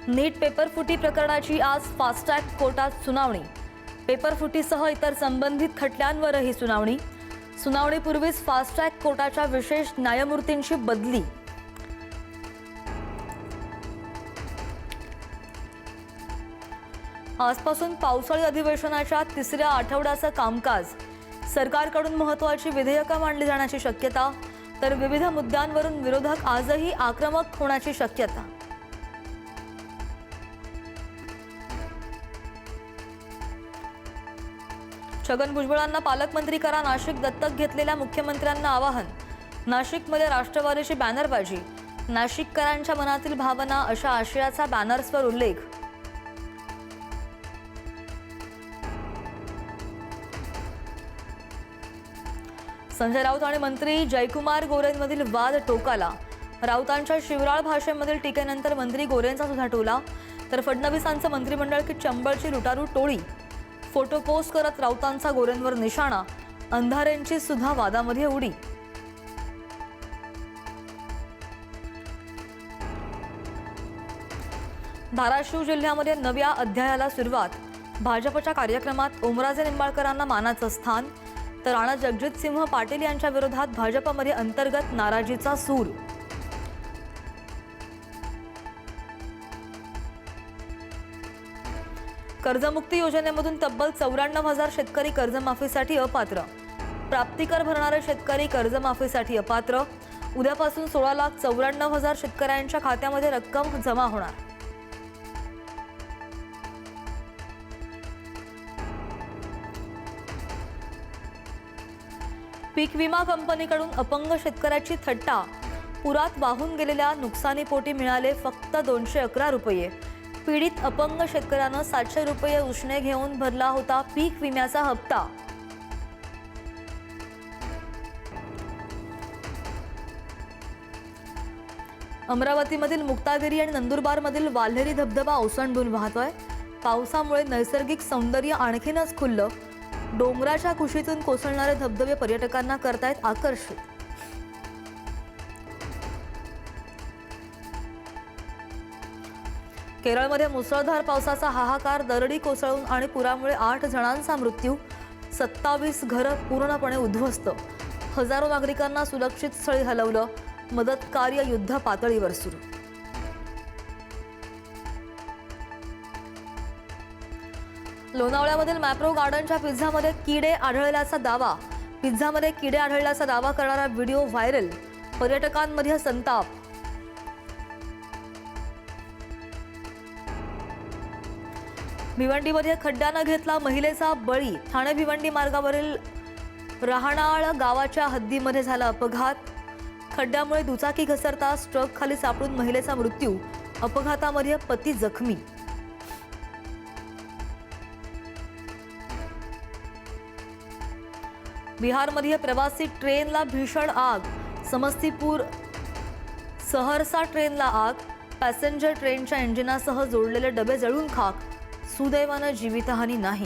नीट पेपरफुटी प्रकरणाची आज फास्ट्रॅक कोर्टात सुनावणी। पेपरफुटीसह इतर संबंधित खटल्यांवरही सुनावणी। सुनावणीपूर्वीच फास्ट्रॅक कोर्टाच्या विशेष न्यायमूर्तींची बदली। आजपासून पावसाळी अधिवेशनाच्या तिसऱ्या आठवड्याचं कामकाज। सरकारकडून महत्त्वाची विधेयकं मांडली जाण्याची शक्यता, तर विविध मुद्द्यांवरून विरोधक आजही आक्रमक होण्याची शक्यता। छगन भुजबळांना पालकमंत्री करा, नाशिक दत्तक घेतलेल्या मुख्यमंत्र्यांना आवाहन। नाशिकमध्ये राष्ट्रवादीची बॅनरबाजी, नाशिककरांच्या मनातील भावना अशा आशयाचा बॅनर्सवर उल्लेख। संजय राऊत आणि मंत्री जयकुमार गोरेंमधील वाद टोकाला। राऊतांच्या शिवराळ भाषेमधील टीकेनंतर मंत्री गोरेंचा सुद्धा टोला, तर फडणवीसांचं मंत्रिमंडळ की चंबळची लुटारू टोळी। फोटो पोस्ट करत राऊतांचा गोरेंवर निशाणा, अंधारेंची सुद्धा वादामध्ये उडी। धाराशिव जिल्ह्यामध्ये नव्या अध्यायाला सुरुवात। भाजपच्या कार्यक्रमात ओमराजे निंबाळकरांना मानाचं स्थान, तर राणा जगजितसिंह पाटील यांच्या विरोधात भाजपमध्ये अंतर्गत नाराजीचा सूर। कर्जमुक्ती योजनेमधून तब्बल 94,000 शेतकरी कर्जमाफीसाठी अपात्र। प्राप्तिकर भरणारे शेतकरी कर्जमाफीसाठी अपात्र। उद्यापासून 16,94,000 शेतकऱ्यांच्या खात्यामध्ये रक्कम जमा होणार। पीक विमा कंपनीकडून अपंग शेतकऱ्याची थट्टा। पुरात वाहून गेलेल्या नुकसानीपोटी मिळाले फक्त 211 रुपये। पीडित अपंग शेतकऱ्यानं 700 रुपये उसने घेऊन भरला होता पीक विम्याचा हप्ता। अमरावतीमधील मुक्तागिरी आणि नंदुरबारमधील वाल्हेरी धबधबा ओसंडून वाहतोय। पावसामुळे नैसर्गिक सौंदर्य आणखीनच खुललं। डोंगराच्या कुशीतून कोसळणारे धबधबे पर्यटकांना करतायत आकर्षित। केरळमध्ये मुसळधार पावसाचा हाहाकार, दरडी कोसळून आणि पुरामुळे 8 जणांचा मृत्यू, 27 घरं पूर्णपणे उद्ध्वस्त। हजारो नागरिकांना सुरक्षित स्थळी हलवलं, मदत कार्य युद्ध पातळीवर सुरू। लोणावळ्यामधील मॅप्रो गार्डनच्या पिझ्झामध्ये किडे आढळल्याचा दावा। पिझ्झामध्ये किडे आढळल्याचा दावा करणारा व्हिडिओ व्हायरल, पर्यटकांमध्ये संताप। भिवंडीमध्ये खड्ड्यानं घेतला महिलेचा बळी। ठाणे भिवंडी मार्गावरील रहाणाळ गावाच्या हद्दीमध्ये झाला अपघात। खड्ड्यामुळे दुचाकी घसरताच ट्रक खाली सापडून महिलेचा मृत्यू, अपघातामध्ये पती जखमी। बिहारमध्ये प्रवासी ट्रेनला भीषण आग। समस्तीपुर सहरसा ट्रेनला आग। पॅसेंजर ट्रेनच्या इंजिनासह जोडलेले डबे जळून खाक। सुदैवानं जीवितहानी नाही।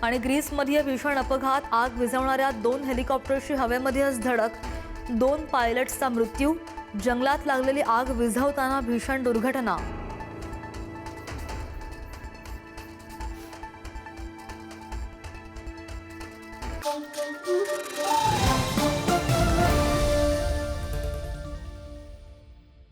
आणि ग्रीसमध्ये भीषण अपघात, आग विझवणाऱ्या 2 हेलिकॉप्टरची हवेमध्येच धडक, 2 पायलट्सचा मृत्यू। जंगलात लागलेली आग विझवताना भीषण दुर्घटना।